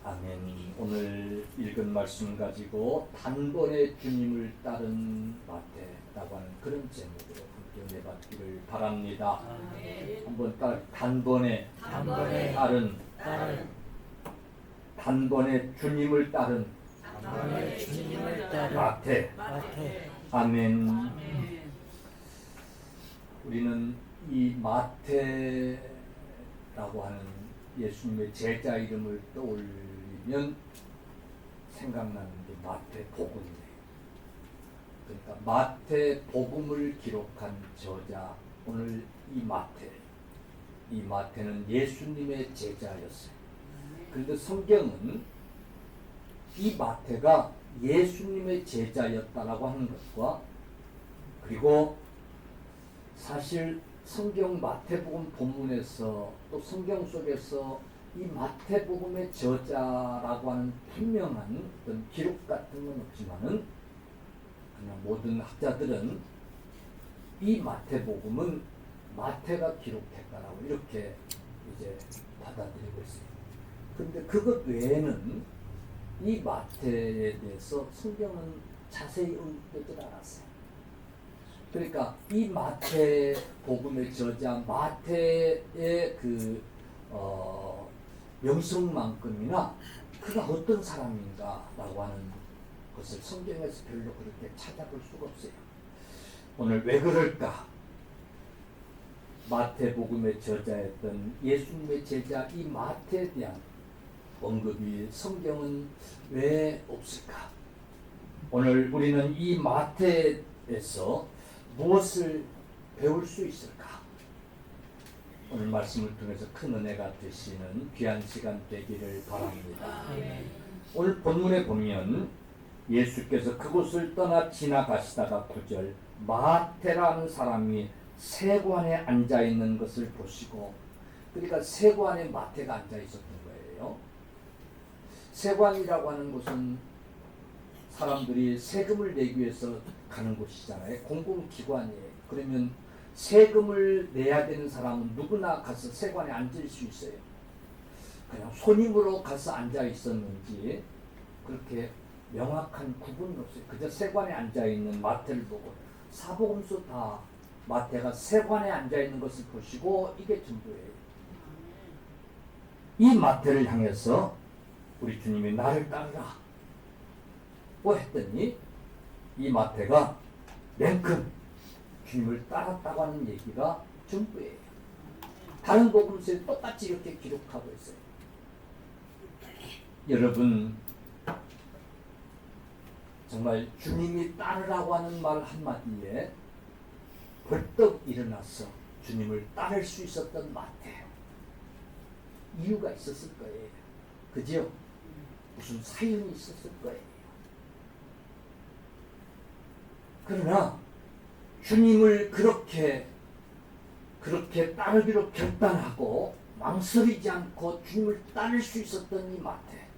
아멘. 오늘 읽은 말씀 가지고 단번에 주님을 따른 마태라고 하는 그런 제목으로 함께 내받기를 바랍니다. 아멘. 한번 단번에 따른 단번에 주님을 따른 마태. 아멘. 우리는 이 마태라고 하는 예수님의 제자 이름을 떠올리면 생각나는 게 마태복음이에요. 그러니까 마태복음을 기록한 저자, 오늘 이 마태는 예수님의 제자였어요. 그런데 성경은 이 마태가 예수님의 제자였다라고 하는 것과, 그리고 사실 성경 마태복음 본문에서 또 성경 속에서 이 마태복음의 저자라고 하는 분명한 어떤 기록 같은 건 없지만은, 그냥 모든 학자들은 이 마태복음은 마태가 기록했다라고 이렇게 이제 받아들이고 있어요. 그런데 그것 외에는 이 마태에 대해서 성경은 자세히 언급되지 않았어요. 그러니까 이 마태복음의 저자 마태의 그 명성만큼이나 그가 어떤 사람인가라고 하는 것을 성경에서 별로 그렇게 찾아볼 수가 없어요. 오늘 왜 그럴까? 마태복음의 저자였던 예수님의 제자 이 마태에 대한 언급이 성경은 왜 없을까? 오늘 우리는 이 마태에서 무엇을 배울 수 있을까? 오늘 말씀을 통해서 큰 은혜가 되시는 귀한 시간 되기를 바랍니다. 오늘 본문에 보면 예수께서 그곳을 떠나 지나가시다가 9절 마태라는 사람이 세관에 앉아 있는 것을 보시고, 그러니까 세관에 마태가 앉아 있었던 거예요. 세관이라고 하는 곳은 사람들이 세금을 내기 위해서 가는 곳이잖아요. 공공기관이에요. 그러면 세금을 내야 되는 사람은 누구나 가서 세관에 앉을 수 있어요. 그냥 손님으로 가서 앉아 있었는지 그렇게 명확한 구분은 없어요. 그저 세관에 앉아 있는 마태를 보고, 사복음서 다 마태가 세관에 앉아 있는 것을 보시고 이게 전부예요. 이 마태를 향해서 우리 주님이 나를 따르라 했더니 이 마태가 맨큼 주님을 따랐다고 하는 얘기가 전부예요. 다른 복음서에 똑같이 이렇게 기록하고 있어요. 여러분, 정말 주님이 따르라고 하는 말 한마디에 벌떡 일어나서 주님을 따를 수 있었던 마태, 이유가 있었을 거예요. 그죠? 무슨 사연이 있었을 거예요. 그러나 주님을 그렇게 따르기로 결단하고 망설이지 않고 주님을 따를 수 있었던 이 마태,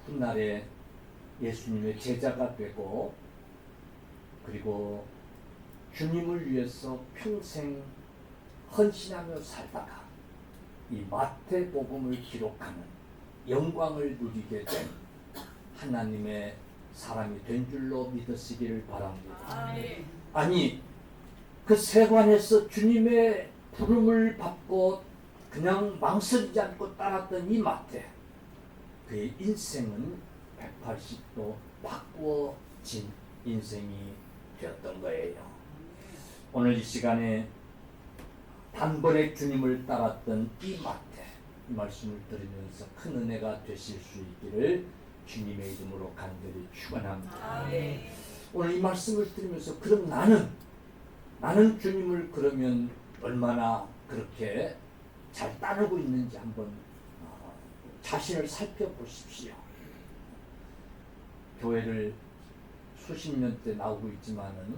훗날에 예수님의 제자가 되고, 그리고 주님을 위해서 평생 헌신하며 살다가 이 마태복음을 기록하는 영광을 누리게 된 하나님의 사람이 된 줄로 믿으시기를 바랍니다. 아니, 그 세관에서 주님의 부름을 받고 그냥 망설이지 않고 따랐던 이 마태, 그의 인생은 180도 바꾸어진 인생이 되었던 거예요. 오늘 이 시간에 단번에 주님을 따랐던 이 마태, 이 말씀을 들으면서 큰 은혜가 되실 수 있기를 주님의 이름으로 간절히 축원합니다. 오늘 이 말씀을 들으면서 그럼 나는 주님을 그러면 얼마나 그렇게 잘 따르고 있는지 한번 자신을 살펴보십시오. 교회를 수십 년째 나오고 있지만은,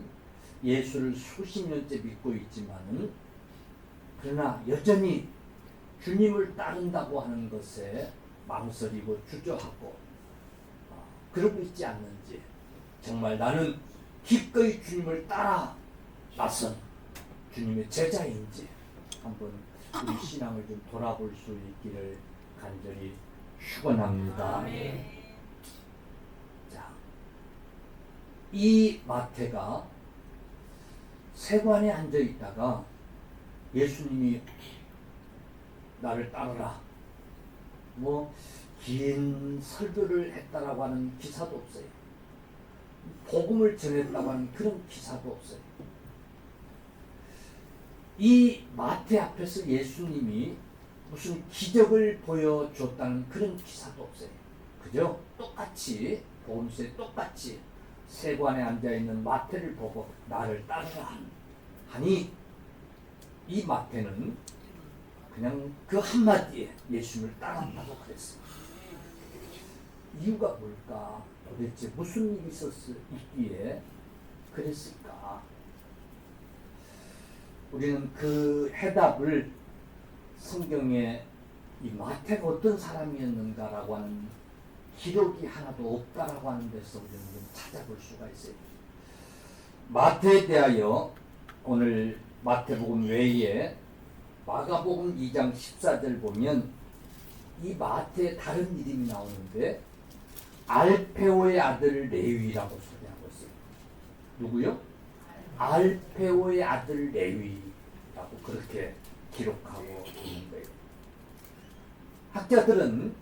예수를 수십 년째 믿고 있지만은, 그러나 여전히 주님을 따른다고 하는 것에 망설이고 주저하고 그러고 있지 않는지, 정말 나는 기꺼이 주님을 따라 나선 주님의 제자인지 한번 우리 신앙을 좀 돌아볼 수 있기를 간절히 축원합니다. 자, 이 마태가 세관에 앉아 있다가 예수님이 나를 따르라 긴 설교를 했다라고 하는 기사도 없어요. 복음을 전했다고 하는 그런 기사도 없어요. 이 마태 앞에서 예수님이 무슨 기적을 보여줬다는 그런 기사도 없어요. 그죠? 똑같이 복음서에 똑같이 세관에 앉아있는 마태를 보고 나를 따르라 하니 이 마태는 그냥 그 한마디에 예수님을 따른다고 그랬어요. 이유가 뭘까? 도대체 무슨 일이 있기에 그랬을까? 우리는 그 해답을 성경에 이 마태가 어떤 사람이었는가라고 하는 기록이 하나도 없다라고 하는 데서 우리는 좀 찾아볼 수가 있어요. 마태에 대하여 오늘 마태복음 외에 마가복음 2장 14절 보면 이 마태의 다른 이름이 나오는데 알페오의 아들 레위라고 소개하고 있어요. 누구요? 알페오의 아들 레위라고 그렇게 기록하고 있는 거예요. 학자들은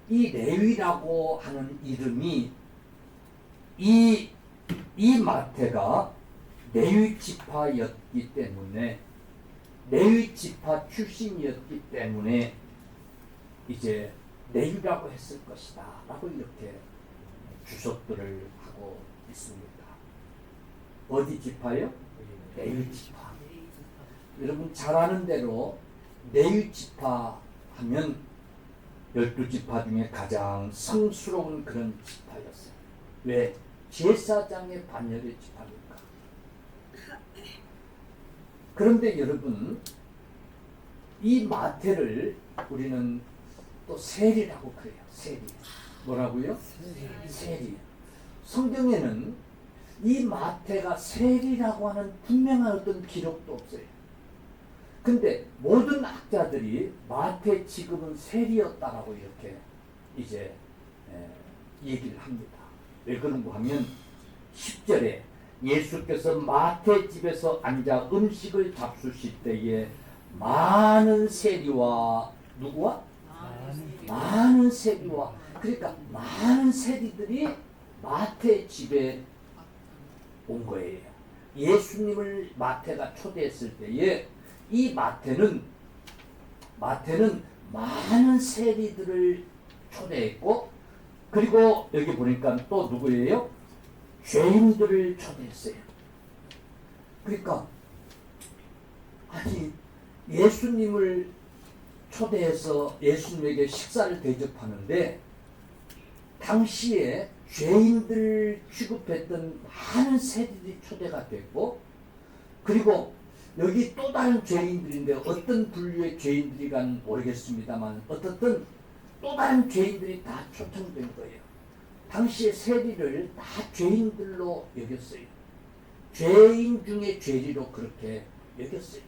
이 레위라고 하는 이름이 이 마태가 레위 지파였기 때문에 레위 지파 출신이었기 때문에 이제 레위라고 했을 것이다 라고 이렇게 주석들을 하고 있습니다. 어디 지파요? 레위 지파. 여러분 잘 아는 대로 레위 지파 하면 12지파 중에 가장 성스러운 그런 지파였어요. 왜? 제사장의 반열의 지파니까. 그런데 여러분 이 마태를 우리는 또 세리라고 그래요. 세리. 뭐라고요? 세리. 성경에는 이 마태가 세리라고 하는 분명한 어떤 기록도 없어요. 근데 모든 학자들이 마태 지금은 세리였다라고 이렇게 이제 얘기를 합니다. 왜 그런가 하면 10절에 예수께서 마태 집에서 앉아 음식을 잡수실 때에 많은 세리와 누구와? 많은 세리와 그러니까 많은 세리들이 마태 집에 온 거예요. 예수님을 마태가 초대했을 때에 이 마태는 많은 세리들을 초대했고 그리고 여기 보니까 또 누구예요? 죄인들을 초대했어요. 그러니까 아니 예수님을 초대해서 예수님에게 식사를 대접하는데 당시에 죄인들 취급했던 많은 세리들이 초대가 됐고 그리고 여기 또 다른 죄인들인데 어떤 분류의 죄인들이간 모르겠습니다만 어떻든 또 다른 죄인들이 다 초청된 거예요. 당시의 세리를 다 죄인들로 여겼어요. 죄인 중에 죄리로 그렇게 여겼어요.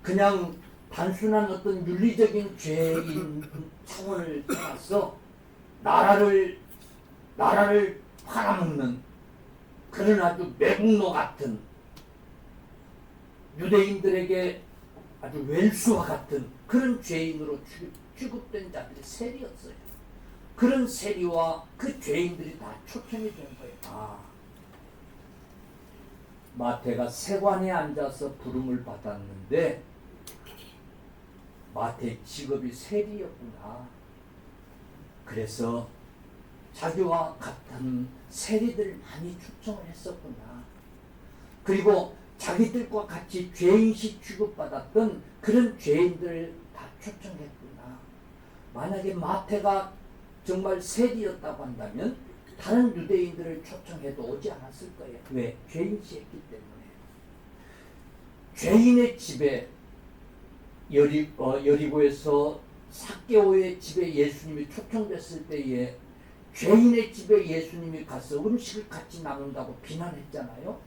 그냥 단순한 어떤 윤리적인 죄인 차원을 떠나서 나라를 팔아먹는 그런 아주 매국노 같은 유대인들에게 아주 왼수와 같은 그런 죄인으로 취급된 자들이 세리였어요. 그런 세리와 그 죄인들이 다 초청이 된 거예요. 마태가 세관에 앉아서 부름을 받았는데 마태 직업이 세리였구나. 그래서 자기와 같은 세리들 많이 초청을 했었구나. 그리고 자기들과 같이 죄인식 취급받았던 그런 죄인들 다 초청했구나. 만약에 마태가 정말 세리였다고 한다면 다른 유대인들을 초청해도 오지 않았을 거예요. 왜? 죄인시했기 때문에. 죄인의 집에 여리고에서 삭개오의 집에 예수님이 초청됐을 때에 죄인의 집에 예수님이 가서 음식을 같이 나눈다고 비난했잖아요.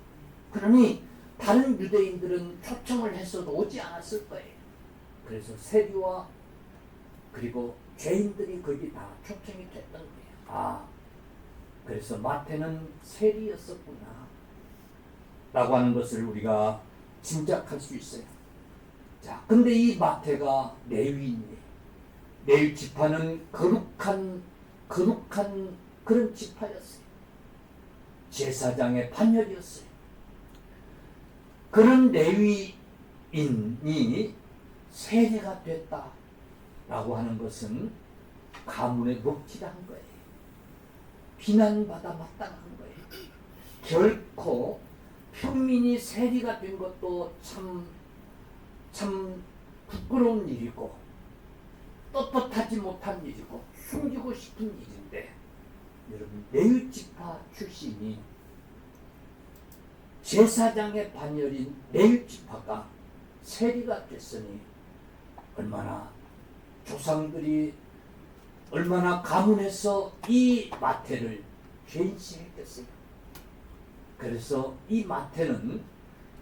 그러니 다른 유대인들은 초청을 했어도 오지 않았을 거예요. 그래서 세리와 그리고 죄인들이 거기 다 초청이 됐던 거예요. 그래서 마태는 세리였었구나 라고 하는 것을 우리가 짐작할 수 있어요. 자, 근데 이 마태가 레위인이에요. 레위 지파는 거룩한 그런 지파였어요. 제사장의 반열이었어요. 그런 레위인이 세리가 됐다라고 하는 것은 가문에 먹칠한 거예요. 비난받아 마땅한 거예요. 결코 평민이 세리가 된 것도 참 부끄러운 일이고 떳떳하지 못한 일이고 숨기고 싶은 일인데, 여러분, 레위 지파 출신이 제사장의 반열인 레위 지파가 세리가 됐으니 얼마나 조상들이 얼마나 가문에서 이 마태를 죄인시했겠어요. 그래서 이 마태는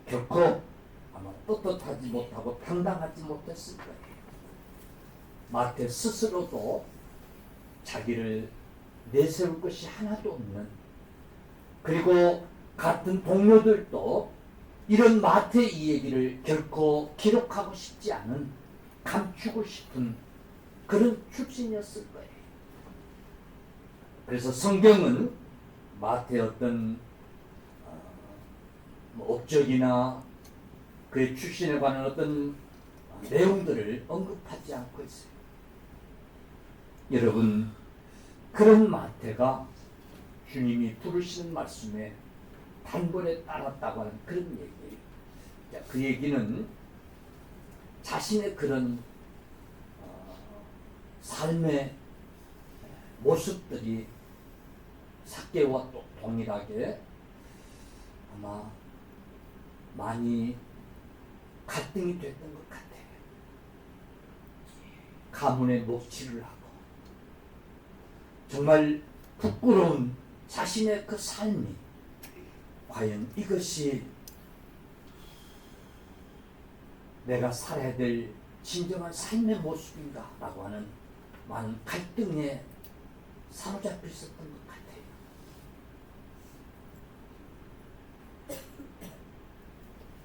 결코 아마 떳떳하지 못하고 당당하지 못했을 거예요. 마태 스스로도 자기를 내세울 것이 하나도 없는, 그리고 같은 동료들도 이런 마태 이 얘기를 결코 기록하고 싶지 않은, 감추고 싶은 그런 출신이었을 거예요. 그래서 성경은 마태의 어떤 업적이나 그의 출신에 관한 어떤 내용들을 언급하지 않고 있어요. 여러분, 그런 마태가 주님이 부르시는 말씀에 단번에 따랐다고 하는 그런 얘기예요. 그 얘기는 자신의 그런 삶의 모습들이 삭개와 또 동일하게 아마 많이 갈등이 됐던 것 같아요. 가문에 먹칠을 하고 정말 부끄러운 자신의 그 삶이 과연 이것이 내가 살아야 될 진정한 삶의 모습인가 라고 하는 많은 갈등에 사로잡혀 있었던 것 같아요.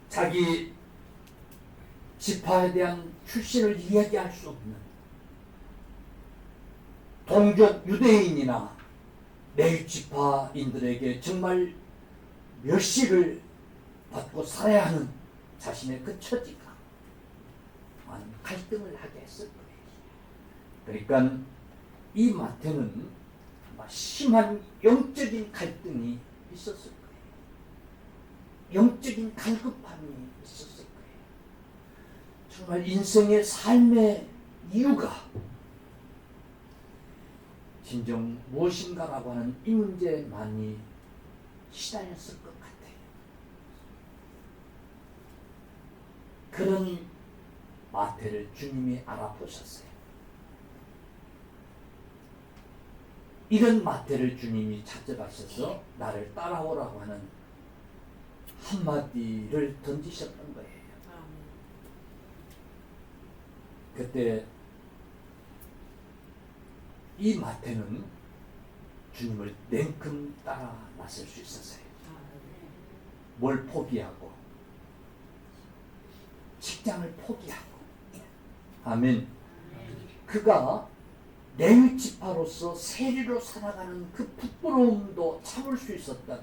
자기 지파에 대한 출신을 이야기할 수 없는 동족 유대인이나 레위 지파인들에게 정말 멸시를 받고 살아야 하는 자신의 그 처지가 많은 갈등을 하게 했을 거예요. 그러니까 이 마태는 심한 영적인 갈등이 있었을 거예요. 영적인 갈급함이 있었을 거예요. 정말 인생의 삶의 이유가 진정 무엇인가라고 하는 이 문제에 많이 시달렸을 것 같아요. 그런 마태를 주님이 알아보셨어요. 이런 마태를 주님이 찾아가셔서 나를 따라오라고 하는 한마디를 던지셨던 거예요. 그때 이 마태는 주님을 냉큼 따라 나설 수 있었어요. 뭘 포기하고, 직장을 포기하고. 아멘. 그가 레위 지파로서 세리로 살아가는 그 부끄러움도 참을 수 있었던,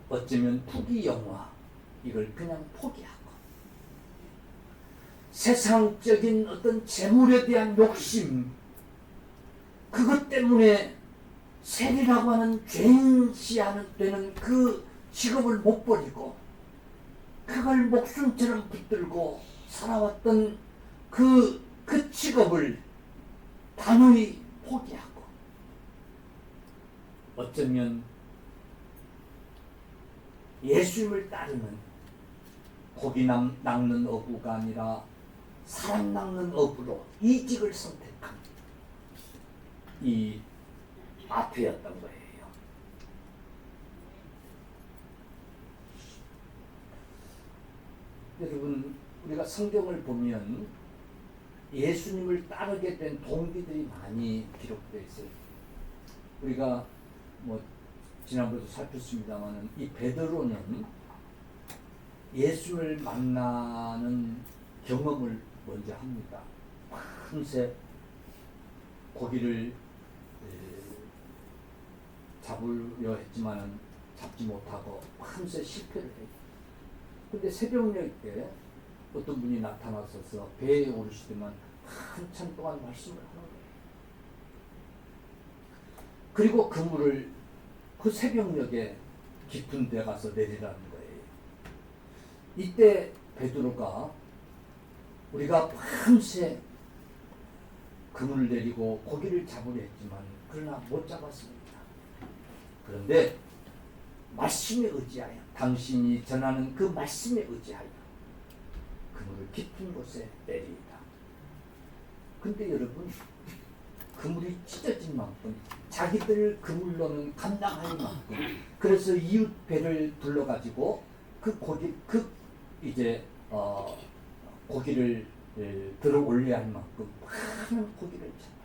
어쩌면 부귀영화, 이걸 그냥 포기하고 세상적인 어떤 재물에 대한 욕심, 그것 때문에 세리라고 하는 죄인시하는 되는 그 직업을 못 버리고 그걸 목숨처럼 붙들고 살아왔던 그 직업을 단호히 포기하고, 어쩌면 예수님을 따르는 고기 낚는 어부가 아니라 사람 낚는 어부로 이직을 선택한 이 마태였던 거예요. 여러분, 우리가 성경을 보면 예수님을 따르게 된 동기들이 많이 기록되어 있어요. 우리가 뭐 지난번에도 살폈습니다만 이 베드로는 예수를 만나는 경험을 먼저 합니다. 밤새 고기를 잡으려 했지만 잡지 못하고 밤새 실패를 해요. 근데 새벽녘에 어떤 분이 나타나셔서 배에 오르시더만 한참 동안 말씀을 하는 거예요. 그리고 그물을 그 새벽녘에 깊은 데 가서 내리라는 거예요. 이때 베드로가 우리가 밤새 그물을 내리고 고기를 잡으려 했지만 그러나 못 잡았습니다. 그런데 말씀에 의지하여 당신이 전하는 그 말씀에 의지하여 그물을 깊은 곳에 내리이다. 근데 여러분 그물이 찢어진 만큼 자기들 그물로는 감당할 만큼 그래서 이웃 배를 불러가지고 그 고기 고기를 들어 올려야 할 만큼 많은 고기를 잡아요.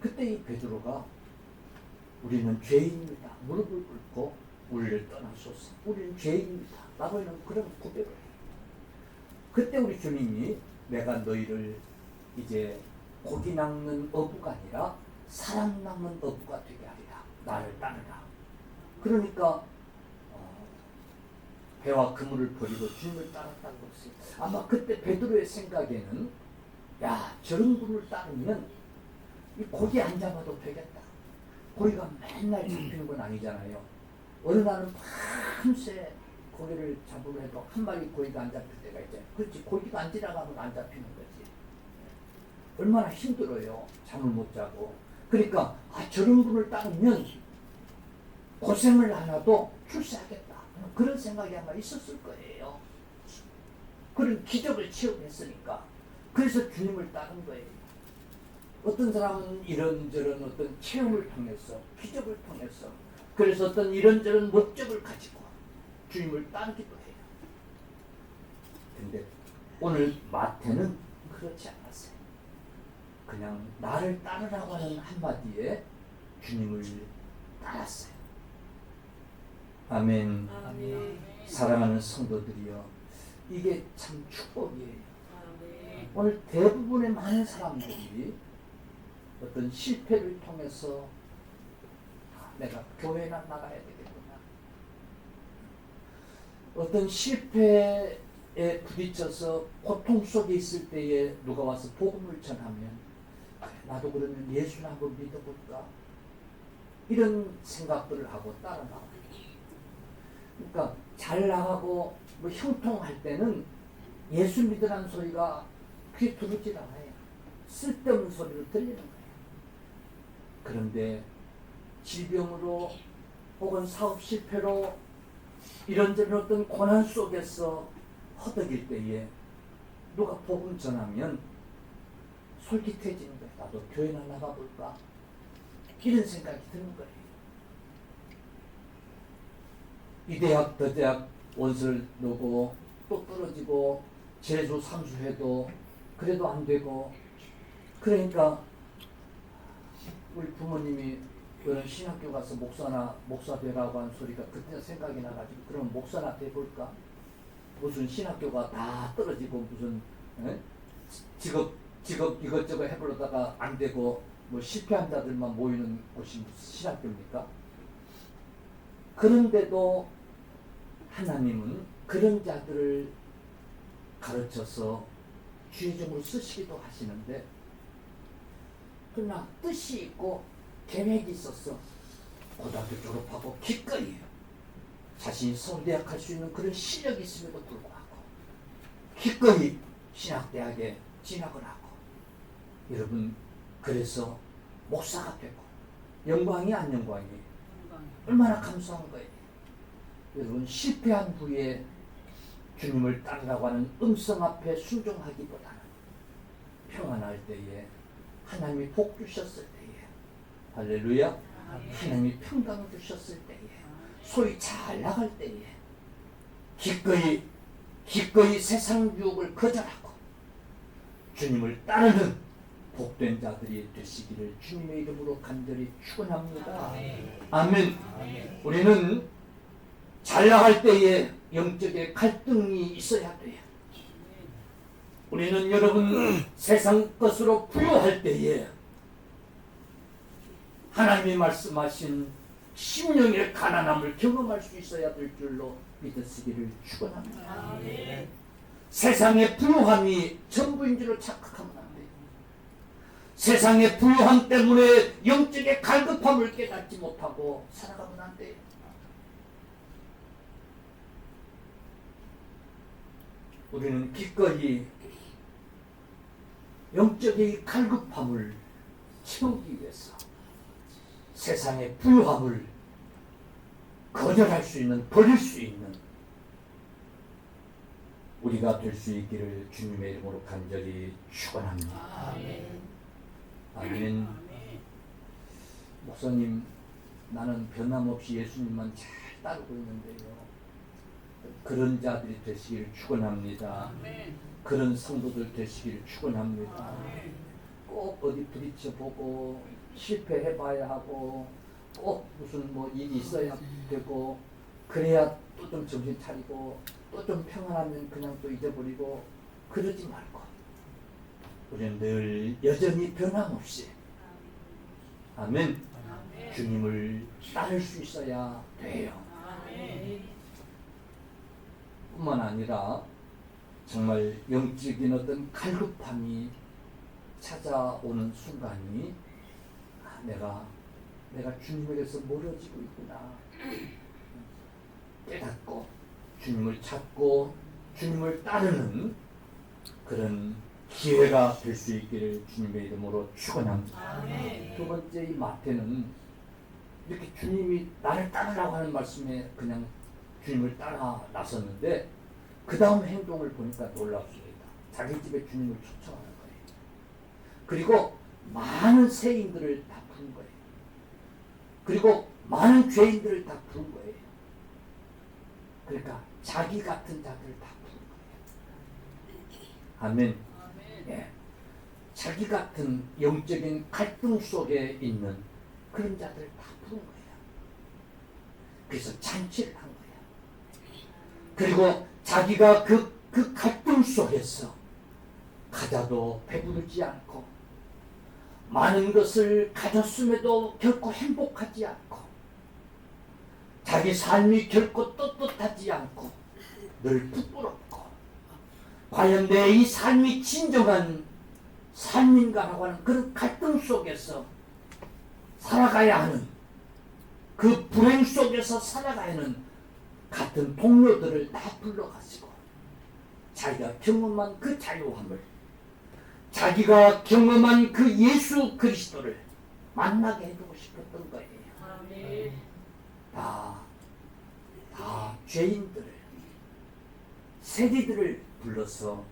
그때 이 베드로가 우리는 죄인입니다. 무릎을 꿇고 우리를 떠나소서. 우리는 죄인입니다. 라고 하는 그런 고백을 해요. 그때 우리 주님이 내가 너희를 이제 고기 낚는 어부가 아니라 사람 낚는 어부가 되게 하리라. 나를 따르라. 그러니까 배와 그물을 버리고 주님을 따랐다는 것이 아마 그때 베드로의 생각에는 야 저런 분을 따르면 이 고기 안 잡아도 되겠다. 고기가 맨날 잡히는 건 아니잖아요. 어느 날은 밤새 고기를 잡으려 해도 한 마리 고기가 안 잡힐 때가 있잖아요. 그렇지 고기가 안 지나가면 안 잡히는 거지. 얼마나 힘들어요. 잠을 못 자고. 그러니까 저런 분을 따르면 고생을 안 하도 출세하겠다. 그런 생각이 아마 있었을 거예요. 그런 기적을 체험했으니까. 그래서 주님을 따른 거예요. 어떤 사람은 이런저런 어떤 체험을 통해서 기적을 통해서 그래서 어떤 이런저런 목적을 가지고 주님을 따르기도 해요. 근데 오늘 마태는 그렇지 않았어요. 그냥 나를 따르라고 하는 한마디에 주님을 따랐어요. 아멘. 아멘. 사랑하는 성도들이여, 이게 참 축복이에요. 아멘. 오늘 대부분의 많은 사람들이 어떤 실패를 통해서 내가 교회나 나가야 되겠구나. 어떤 실패에 부딪혀서 고통 속에 있을 때에 누가 와서 복음을 전하면 나도 그러면 예수를 한번 믿어볼까? 이런 생각들을 하고 따라 나가요. 그러니까 잘 나가고 뭐 형통할 때는 예수 믿으라는 소리가 귀에 들어오질 않아요. 쓸데없는 소리로 들리는 거예요. 그런데 질병으로 혹은 사업 실패로 이런저런 어떤 고난 속에서 허덕일 때에 누가 복음 전하면 솔깃해지는 거예요. 나도 교회나 나가볼까? 이런 생각이 드는 거예요. 이 대학 저 대학 원서를 놓고 또 떨어지고 재수 삼수해도 그래도 안 되고, 그러니까 우리 부모님이 그런 신학교 가서 목사 되라고 하는 소리가 그때 생각이 나가지고 그럼 목사나 돼볼까? 무슨 신학교가 다 떨어지고 무슨 직업 이것저것 해보려다가 안 되고 뭐 실패한 자들만 모이는 곳이 무슨 신학교입니까? 그런데도 하나님은 그런 자들을 가르쳐서 주의종으로 쓰시기도 하시는데, 그러나 뜻이 있고 계획이 있어서 고등학교 졸업하고 기꺼이 자신이 서울대학 갈 수 있는 그런 실력이 있음에도 불구하고 기꺼이 신학대학에 진학을 하고, 여러분 그래서 목사가 되고 영광이 안 영광이 얼마나 감사한 거예요. 여러분 실패한 후에 주님을 따르라고 하는 음성 앞에 순종하기보다는 평안할 때에 하나님이 복 주셨을 때에, 할렐루야, 하나님이 평강을 주셨을 때에, 소위 잘 나갈 때에 기꺼이 세상 유혹을 거절하고 주님을 따르는 복된 자들이 되시기를 주님의 이름으로 간절히 축원합니다. 아멘. 우리는 잘 나갈 때에 영적의 갈등이 있어야 돼요. 우리는 여러분 세상 것으로 부유할 때에 하나님이 말씀하신 심령의 가난함을 경험할 수 있어야 될 줄로 믿으시기를 축원합니다. 세상의 부유함이 전부인 줄로 착각하면 안 돼요. 세상의 부유함 때문에 영적의 갈급함을 깨닫지 못하고 살아가면 안 돼요. 우리는 기꺼이 영적의 갈급함을 채우기 위해서 세상의 부유함을 거절할 수 있는, 버릴 수 있는 우리가 될 수 있기를 주님의 이름으로 간절히 축원합니다. 아멘. 목사님, 나는 변함없이 예수님만 잘 따르고 있는데요. 그런 자들이 되시기를 축원합니다. 그런 성도들 되시기를 축원합니다. 꼭 어디 부딪혀 보고 실패해봐야 하고 꼭 무슨 뭐 일이 있어야 되고 그래야 또 좀 정신 차리고 또 좀 평안하면 그냥 또 잊어버리고 그러지 말고 우리는 늘 여전히 변함없이 아멘. 주님을 따를 수 있어야 돼요. 뿐만 아니라 정말 영적인 어떤 갈급함이 찾아오는 순간이 내가 주님에게서 멀어지고 있구나 깨닫고 주님을 찾고 주님을 따르는 그런 기회가 될 수 있기를 주님의 이름으로 축원합니다. 두 번째 이 마태는 이렇게 주님이 나를 따르라고 하는 말씀에 그냥 주님을 따라 나섰는데 그 다음 행동을 보니까 놀랍습니다. 자기 집에 주님을 초청하는 거예요. 그리고 많은 세인들을 다 부른 거예요. 그리고 많은 죄인들을 다 부른 거예요. 그러니까 자기 같은 자들을 다 부른 거예요. 아멘. 예. 자기 같은 영적인 갈등 속에 있는 그런 자들을 다 부른 거예요. 그래서 잔치를 한 거예요. 그리고 자기가 그 갈등 속에서 가자도 배부르지 않고 많은 것을 가졌음에도 결코 행복하지 않고 자기 삶이 결코 떳떳하지 않고 늘 부끄럽고 과연 내 이 삶이 진정한 삶인가라고 하는 그런 갈등 속에서 살아가야 하는 그 불행 속에서 살아가야 하는 같은 동료들을 다 불러가지고 자기가 경험한 그 자유함을 자기가 경험한 그 예수 그리스도를 만나게 해주고 싶었던 거예요. 다 죄인들을 세리들을 불러서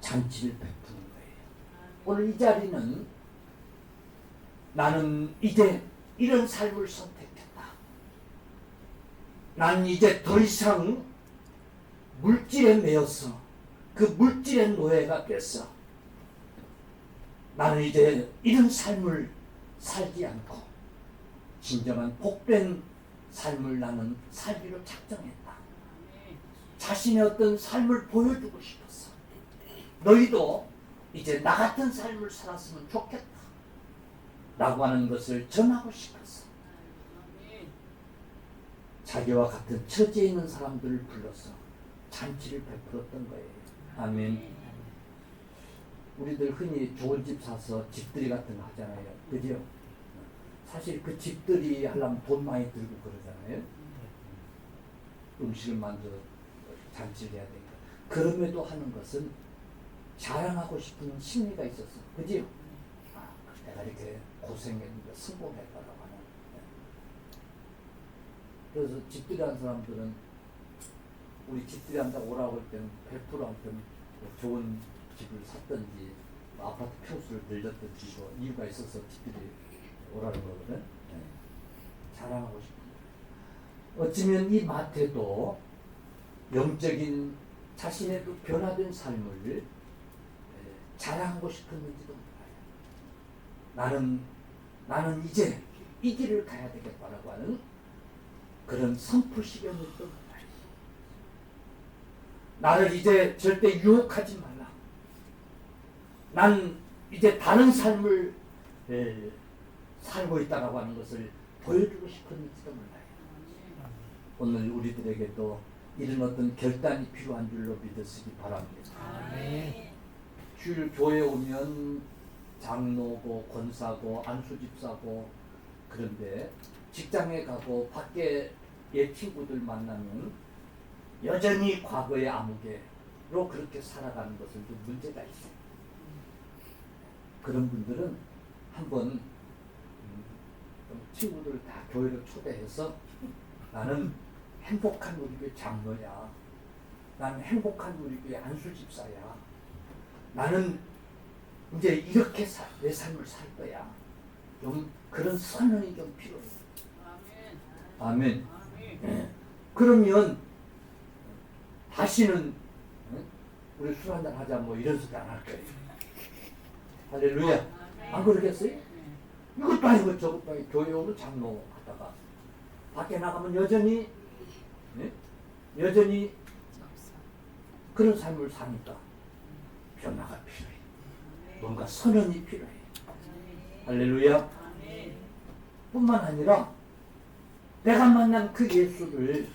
잔치를 베푸는 거예요. 오늘 이 자리는 나는 이제 이런 삶을 선택했다. 난 이제 더 이상 물질에 매여서 그 물질의 노예가 됐어. 나는 이제 이런 삶을 살지 않고 진정한 복된 삶을 나는 살기로 작정했다. 자신의 어떤 삶을 보여주고 싶었어. 너희도 이제 나 같은 삶을 살았으면 좋겠다. 라고 하는 것을 전하고 싶었어. 자기와 같은 처지에 있는 사람들을 불러서 잔치를 베풀었던 거예요. 아멘. 우리들 흔히 좋은 집 사서 집들이 같은 거 하잖아요. 그죠? 사실 그 집들이 하려면 돈 많이 들고 그러잖아요. 음식을 만들어 잔치를 해야 되니까. 그럼에도 하는 것은 자랑하고 싶은 심리가 있었어. 그죠? 내가 이렇게 고생했는데 성공했다라고 하는. 그래서 집들이 한 사람들은 우리 집들이 한다고 오라고 할 때는 100%한테 좋은 집을 샀든지 아파트 평수를 늘렸든지 뭐 이유가 있어서 집들이 오라는 거거든. 네. 자랑하고 싶은. 어쩌면 이 마태도 영적인 자신의 그 변화된 삶을 자랑하고 싶었는지도 몰라요. 나는 이제 이 길을 가야 되겠다라고 하는 그런 선포시경일지도 몰라요. 나를 이제 절대 유혹하지 말라. 난 이제 다른 삶을 살고 있다라고 하는 것을 보여주고 싶었는지도 몰라요. 오늘 우리들에게도 이런 어떤 결단이 필요한 줄로 믿으시기 바랍니다. 주일 교회 오면 장로고 권사고 안수집사고, 그런데 직장에 가고 밖에 친구들 만나면 여전히 과거의 아무개로 그렇게 살아가는 것은 좀 문제가 있어요. 그런 분들은 한번 친구들 다 교회로 초대해서 나는 행복한 우리 교회 장로야, 나는 행복한 우리 교회 안수집사야, 나는 이제 이렇게 내 삶을 살 거야, 좀 그런 선언이 좀 필요해요. 아멘. 네. 그러면 다시는 우리 술 한잔 하자 뭐 이런 소리 안 할 거예요. 할렐루야. 안 그러겠어요? 이것도 아니고 저것도 아니고 교회 오면 장로 하다가 밖에 나가면 여전히 그런 삶을 사니까 변화가 필요해. 뭔가 선언이 필요해. 할렐루야. 뿐만 아니라 내가 만난 그 예수를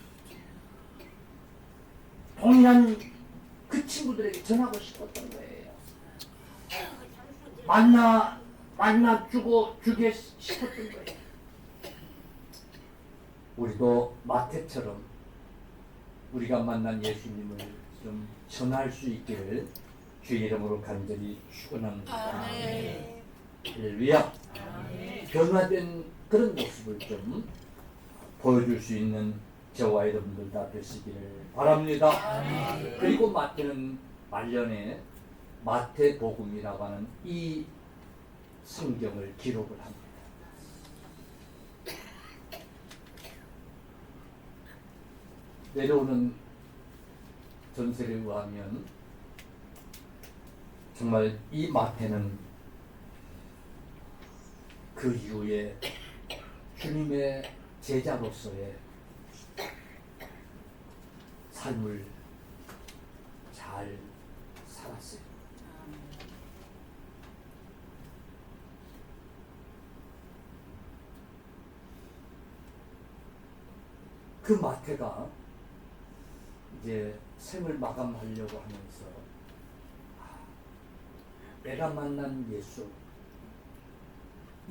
동일한 그 친구들에게 전하고 싶었던 거예요. 주게 싶었던 거예요. 우리도 마태처럼 우리가 만난 예수님을 좀 전할 수 있기를 주의 이름으로 간절히 축원합니다. 할렐루야. 변화된 그런 모습을 좀 보여줄 수 있는 저와 여러분들 다 되시기를 바랍니다. 그리고 마태는 말년에 마태복음이라고 하는 이 성경을 기록을 합니다. 내려오는 전설에 의하면 정말 이 마태는 그 이후에 주님의 제자로서의 삶을 잘 살았어요. 그 마태가 이제 생을 마감하려고 하면서 내가 만난 예수,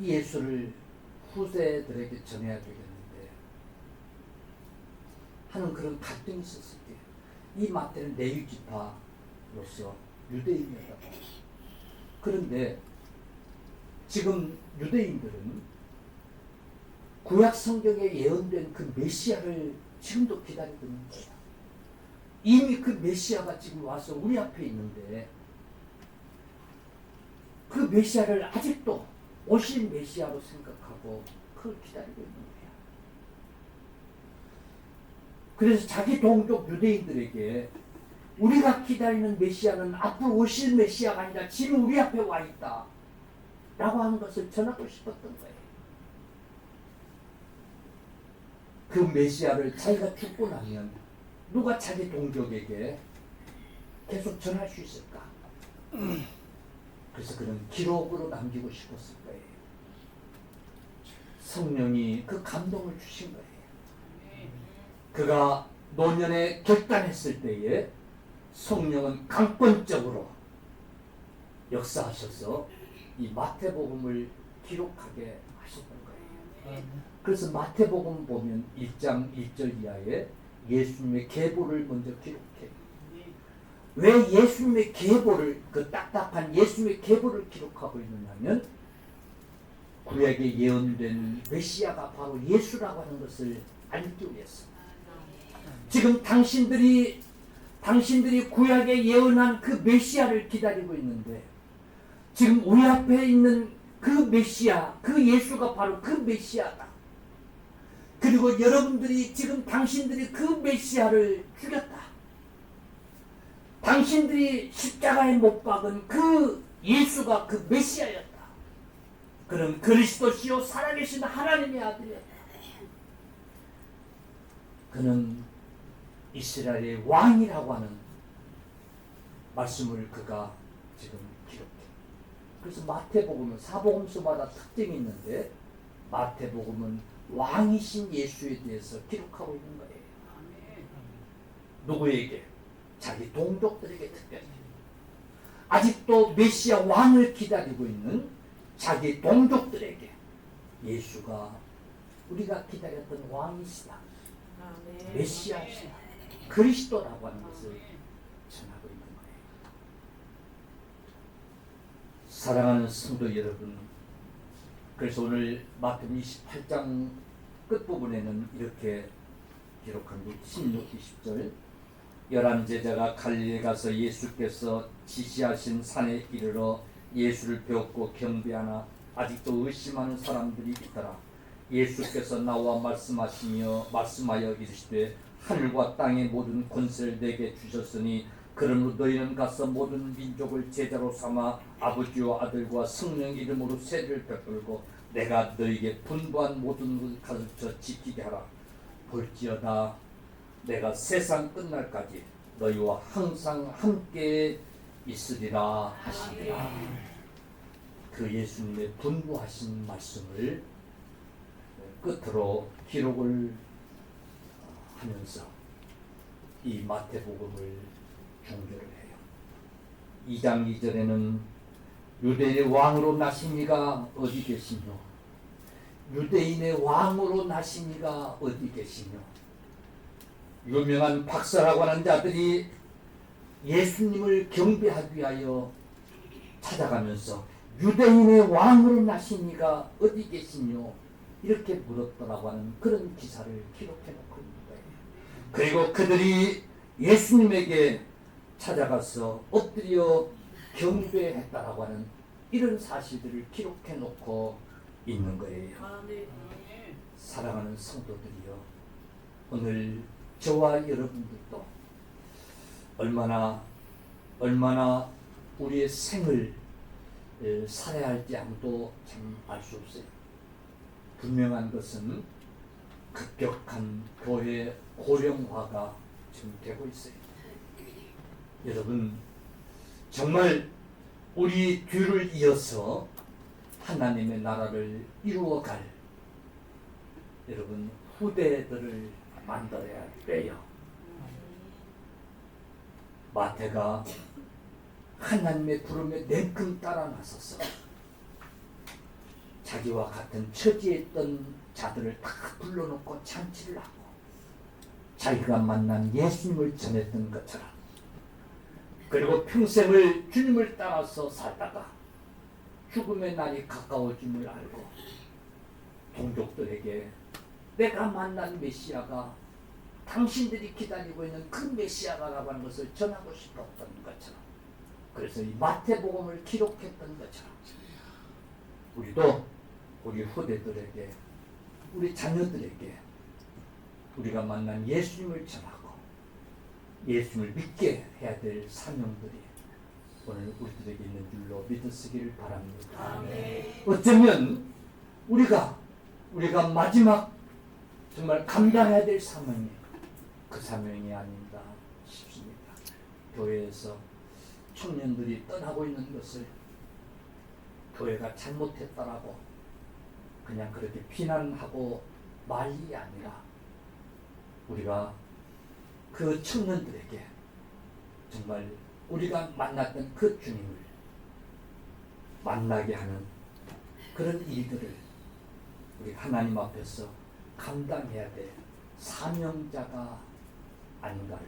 이 예수를 후세들에게 전해야 되겠는데 하는 그런 갈등이 있었을 때, 이 마태는 레위지파로서 유대인이었다고. 그런데 지금 유대인들은 구약 성경에 예언된 그 메시아를 지금도 기다리고 있는 거야. 이미 그 메시아가 지금 와서 우리 앞에 있는데 그 메시아를 아직도 오실 메시아로 생각하고 그걸 기다리고 있는 거야. 그래서 자기 동족 유대인들에게 우리가 기다리는 메시아는 앞으로 오실 메시아가 아니라 지금 우리 앞에 와 있다 라고 하는 것을 전하고 싶었던 거예요. 그 메시아를 자기가 죽고 나면 누가 자기 동족에게 계속 전할 수 있을까? 그래서 그런 기록으로 남기고 싶었을 거예요. 성령이 그 감동을 주신 거예요. 그가 노년에 결단했을 때에 성령은 강권적으로 역사하셔서 이 마태복음을 기록하게 하셨던 거예요. 그래서 마태복음 보면 1장 1절 이하에 예수님의 계보를 먼저 기록해요. 왜 예수님의 계보를, 그 딱딱한 예수님의 계보를 기록하고 있느냐면 구약에 예언된 메시아가 바로 예수라고 하는 것을 알기 위해서. 지금 당신들이 구약에 예언한 그 메시아를 기다리고 있는데 지금 우리 앞에 있는 그 메시아, 그 예수가 바로 그 메시아다. 그리고 여러분들이 지금 당신들이 그 메시아를 죽였다. 당신들이 십자가에 못 박은 그 예수가 그 메시아였다. 그는 그리스도시요 살아계신 하나님의 아들이었다. 그는 이스라엘의 왕이라고 하는 말씀을 그가 지금 기록해. 그래서 마태복음은 사복음서마다 특징이 있는데 마태복음은 왕이신 예수에 대해서 기록하고 있는 거예요. 누구에게? 자기 동족들에게 특별히. 아직도 메시아 왕을 기다리고 있는 자기 동족들에게 예수가 우리가 기다렸던 왕이시다. 메시아시다. 그리스도라고 하는 것을 전하고 있는 거예요. 사랑하는 성도 여러분, 그래서 오늘 마태복음 28장 끝부분에는 이렇게 기록합니다. 16, 20절 11제자가 갈릴리에 가서 예수께서 지시하신 산에 이르러 예수를 배웠고 경배하나 아직도 의심하는 사람들이 있더라. 예수께서 나와 말씀하여 이르시되 하늘과 땅의 모든 권세를 내게 주셨으니 그러므로 너희는 가서 모든 민족을 제자로 삼아 아버지와 아들과 성령 이름으로 세례를 베풀고 내가 너희에게 분부한 모든 것을 가르쳐 지키게 하라. 볼지어다 내가 세상 끝날까지 너희와 항상 함께 있으리라 하시니라. 그 예수님의 분부하신 말씀을 끝으로 기록을 하면서 이 마태복음을 종교를 해요. 2장 2절에는 유대인의 왕으로 나신 이가 어디 계시뇨? 유대인의 왕으로 나신 이가 어디 계시뇨? 유명한 박사라고 하는 자들이 예수님을 경배하기 위하여 찾아가면서 유대인의 왕으로 나신 이가 어디 계시뇨? 이렇게 물었더라고 하는 그런 기사를 기록해 놓고 있는 거예요. 그리고 그들이 예수님에게 찾아가서 엎드려 경배했다라고 하는 이런 사실들을 기록해 놓고 있는 거예요. 사랑하는 성도들이여, 오늘 저와 여러분들도 얼마나 우리의 생을 살아야 할지 아무도 참 알 수 없어요. 분명한 것은 급격한 교회 고령화가 지금 되고 있어요. 여러분, 정말 우리 뒤를 이어서 하나님의 나라를 이루어갈 여러분 후대들을 만들어야 돼요. 마태가 하나님의 부름에 냉큼 따라 나서서 자기와 같은 처지에 있던 자들을 다 불러놓고 잔치를 하고 자기가 만난 예수님을 전했던 것처럼, 그리고 평생을 주님을 따라서 살다가 죽음의 날이 가까워짐을 알고 동족들에게 내가 만난 메시아가 당신들이 기다리고 있는 그 메시아가라고 하는 것을 전하고 싶었던 것처럼, 그래서 이 마태복음을 기록했던 것처럼 우리도 우리 후대들에게, 우리 자녀들에게 우리가 만난 예수님을 전하고 예수님을 믿게 해야 될 사명들이 오늘 우리들에게 있는 줄로 믿으시기를 바랍니다. 아멘. 어쩌면 우리가 마지막 정말 감당해야 될 사명이 그 사명이 아닌가 싶습니다. 교회에서 청년들이 떠나고 있는 것을 교회가 잘못했다라고 그냥 그렇게 비난하고 말이 아니라 우리가 그 청년들에게 정말 우리가 만났던 그 주님을 만나게 하는 그런 일들을 우리 하나님 앞에서 감당해야 될 사명자가 아닌가를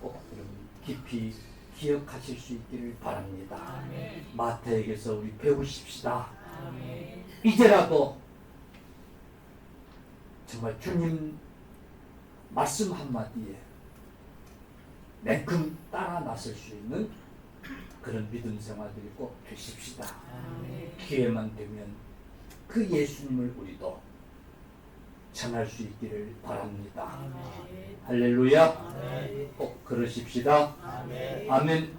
꼭 여러분 깊이 기억하실 수 있기를 바랍니다. 아멘. 마태에게서 우리 배우십시다. 아멘. 이제라도 정말 주님 말씀 한마디에 냉큼 따라 나설 수 있는 그런 믿음 생활들이 꼭 되십시다. 아멘. 기회만 되면 그 예수님을 우리도 전할 수 있기를 바랍니다. 할렐루야. 꼭 그러십시다. 아멘.